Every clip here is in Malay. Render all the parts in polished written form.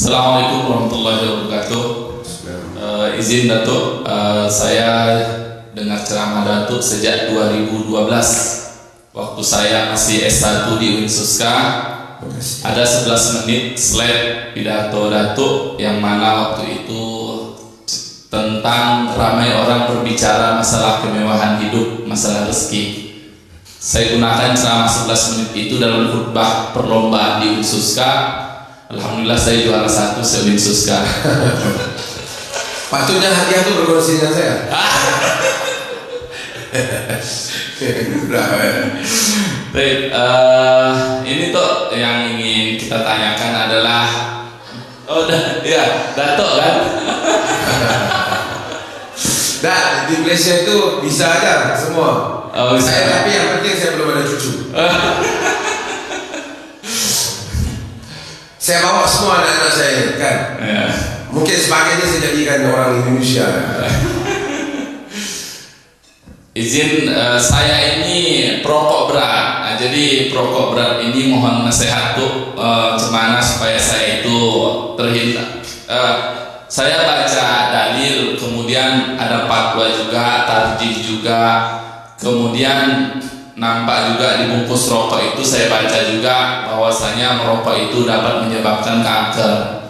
Assalamualaikum warahmatullahi wabarakatuh. Izin Datuk, saya dengar ceramah Datuk sejak 2012. Waktu saya masih S1 di Unsuska, ada 11 menit slide pidato Datuk yang mana waktu itu tentang ramai orang berbicara masalah kemewahan hidup, masalah rezeki. Saya gunakan selama 11 menit itu dalam khutbah perlombaan di Unsuska. Alhamdulillah saya juara 1 se-Unsuska. Patutnya hadiah itu berkongsi dengan saya. Baik, ini tuh yang ingin kita tanyakan adalah, Datuk kan? Di Malaysia itu bisa aja semua. Bisa. Tapi yang penting saya belum ada cucu. Saya bawa semua anak-anak saya kan. Ya. Mungkin sebagainya saya jadikan orang Indonesia. Izin, saya ini perokok berat. Nah, jadi perokok berat ini mohon nasihat tuh gimana supaya saya itu terhindar. Saya baca dalil, kemudian ada fatwa juga, tarjih juga, kemudian nampak juga di bungkus rokok itu saya baca juga bahwasanya merokok itu dapat menyebabkan kanker.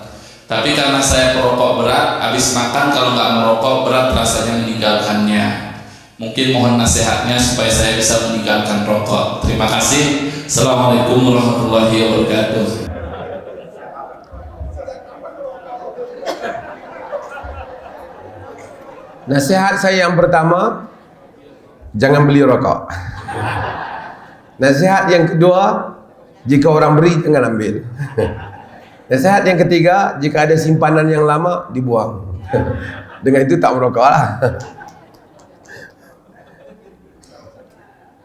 Tapi karena saya perokok berat, habis makan kalau nggak merokok berat rasanya meninggalkannya. Mungkin mohon nasihatnya supaya saya bisa meninggalkan rokok. Terima kasih. Assalamualaikum warahmatullahi wabarakatuh. Nasihat saya yang pertama, jangan beli rokok. Nasihat yang kedua, jika orang beri jangan ambil. Nasihat yang ketiga, jika ada simpanan yang lama dibuang. Dengan itu tak merokok lah.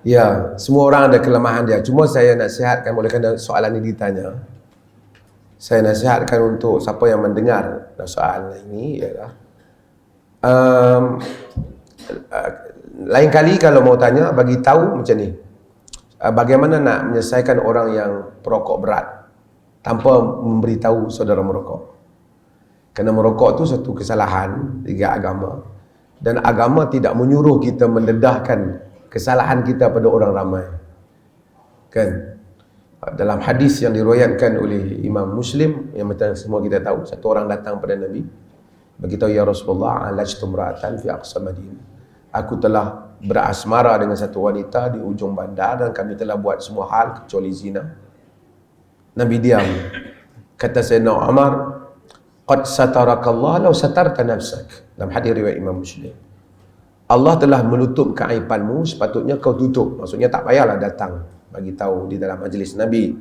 Ya, semua orang ada kelemahan dia. Cuma saya nasihatkan, oleh kerana soalan ini ditanya, saya nasihatkan untuk siapa yang mendengar soalan ini ialah lain kali kalau mau tanya, bagi tahu macam ni, bagaimana nak menyelesaikan orang yang perokok berat tanpa memberitahu saudara merokok. Kerana merokok tu satu kesalahan di agama, dan agama tidak menyuruh kita mendedahkan kesalahan kita pada orang ramai. Kan? Dalam hadis yang diriwayatkan oleh Imam Muslim, yang macam semua kita tahu, satu orang datang pada Nabi, beritahu, ya Rasulullah, alajtu imra'atan fi aqsa Madinah. Aku telah berasmara dengan satu wanita di ujung bandar dan kami telah buat semua hal kecuali zina. Nabi diam. Kata Sayyidina Umar, qad satarakallah law satarta nafsak. Dalam hadis riwayat Imam Muslim, Allah telah menutup keaibanmu, sepatutnya kau tutup. Maksudnya tak payahlah datang bagi tahu di dalam majlis Nabi.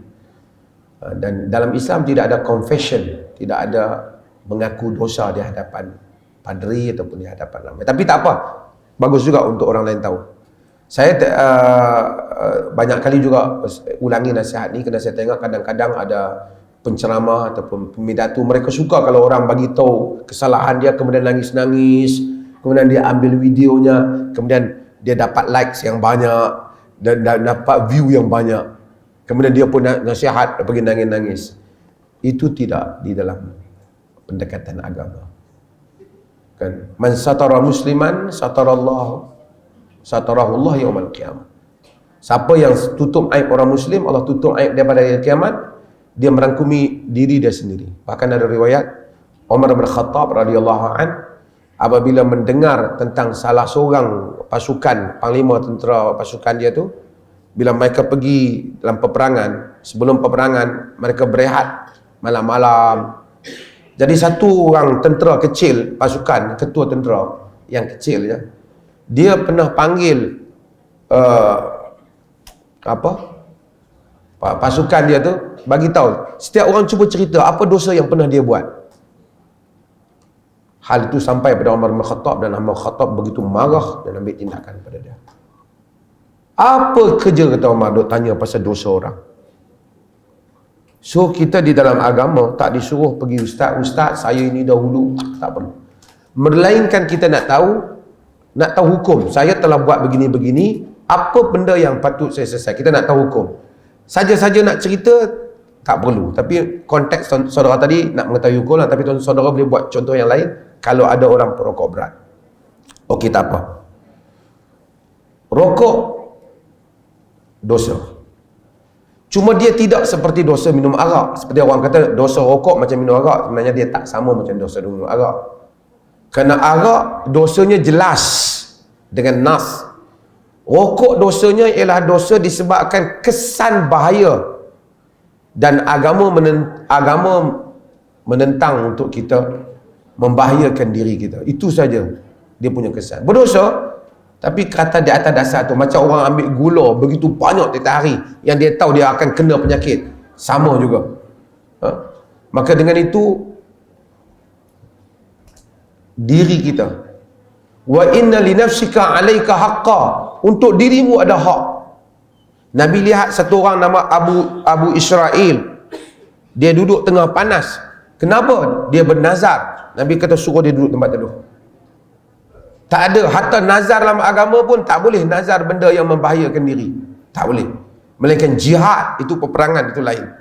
Dan dalam Islam tidak ada confession, tidak ada mengaku dosa di hadapan padri ataupun di hadapan ramai. Tapi tak apa, bagus juga untuk orang lain tahu. Saya banyak kali juga ulangi nasihat ni, kerana saya tengok kadang-kadang ada penceramah ataupun pemidatu, mereka suka kalau orang bagi tahu kesalahan dia, kemudian nangis-nangis, kemudian dia ambil videonya, kemudian dia dapat likes yang banyak dan dapat view yang banyak, kemudian dia pun nasihat pergi nangis-nangis. Itu tidak di dalam pendekatan agama. Kan, man satara musliman satarahullah yaumal qiyamah. Siapa yang tutup aib orang muslim, Allah tutup aib daripada hari kiamat. Dia merangkumi diri dia sendiri. Bahkan ada riwayat Umar bin Khattab radhiyallahu an, apabila mendengar tentang salah seorang pasukan, panglima tentera pasukan dia tu, bila mereka pergi dalam peperangan, sebelum peperangan mereka berehat malam-malam. Jadi satu orang tentera kecil, pasukan, ketua tentera yang kecil ya, dia pernah panggil pasukan dia tu, bagi tahu setiap orang cuba cerita apa dosa yang pernah dia buat. Hal itu sampai pada Umar bin Khattab, dan Umar bin Khattab begitu marah dan ambil tindakan pada dia. Apa kerja, kata Umar, duk tanya pasal dosa orang? So kita di dalam agama tak disuruh pergi ustaz, saya ini dahulu, tak perlu. Melainkan kita nak tahu hukum. Saya telah buat begini-begini, apa benda yang patut saya selesai, kita nak tahu hukum. Saja-saja nak cerita tak perlu. Tapi konteks saudara tadi nak mengetahui hukum lah, tapi saudara boleh buat contoh yang lain kalau ada orang perokok berat. Okey, tak apa. Rokok dosa. Cuma dia tidak seperti dosa minum arak. Seperti orang kata dosa rokok macam minum arak, sebenarnya dia tak sama macam dosa minum arak. Kerana arak dosanya jelas dengan nas. Rokok dosanya ialah dosa disebabkan kesan bahaya, dan agama menentang untuk kita membahayakan diri kita. Itu saja dia punya kesan. Berdosa, tapi kata di atas dasar tu macam orang ambil gula begitu banyak tiap hari yang dia tahu dia akan kena penyakit. Sama juga. Maka dengan itu diri kita, wa inna li nafsika 'alaika haqqan, untuk dirimu ada hak. Nabi lihat satu orang nama Abu Israel, dia duduk tengah panas. Kenapa? Dia bernazar. Nabi kata suruh dia duduk tempat teduh. Tak ada, hatta nazar dalam agama pun tak boleh nazar benda yang membahayakan diri. Tak boleh. Melainkan jihad, itu peperangan, itu lain.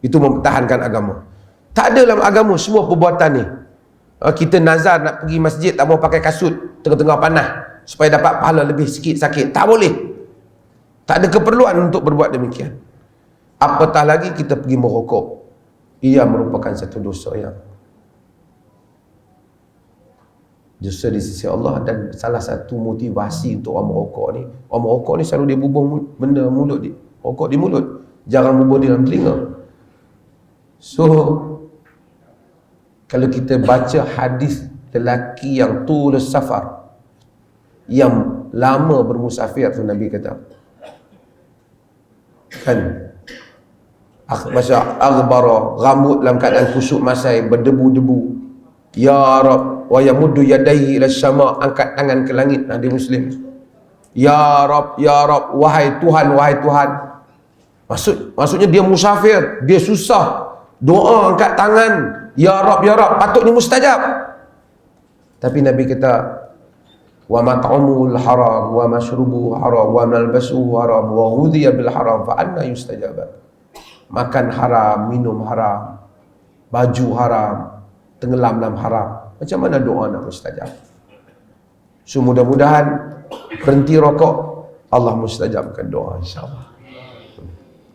Itu mempertahankan agama. Tak ada dalam agama semua perbuatan ni. Kita nazar nak pergi masjid, tak mau pakai kasut tengah-tengah panas supaya dapat pahala lebih sikit sakit. Tak boleh. Tak ada keperluan untuk berbuat demikian. Apatah lagi kita pergi merokok. Ia merupakan satu dosa yang dosa di sisi Allah, dan salah satu motivasi untuk orang merokok ni, orang merokok ni selalu dia bubuh benda mulut dia, rokok di mulut, jarang bubuh di dalam telinga. So kalau kita baca hadis lelaki yang tulus safar, yang lama bermusafir tu, Nabi kata kan, masa aghbara, rambut dalam keadaan kusuk masai, berdebu-debu, ya Rab, wa yamuddu yadayhi ila sama, angkat tangan ke langit. Hadis Muslim. Ya Rab, ya Rab, wahai Tuhan, wahai Tuhan. Maksudnya dia musafir, dia susah, doa angkat tangan, ya Rab, ya Rab, patutnya mustajab. Tapi Nabi kata, wa mat'amul haram, wa mashrubuhu haram, wa malbasuhu haram, wa ghudhiya bil haram, fa anna yustajabat. Makan haram, minum haram, baju haram, tenggelam dalam haram, macam mana doa nak mustajab? So mudah-mudahan berhenti rokok, Allah mustajabkan doa, insyaAllah.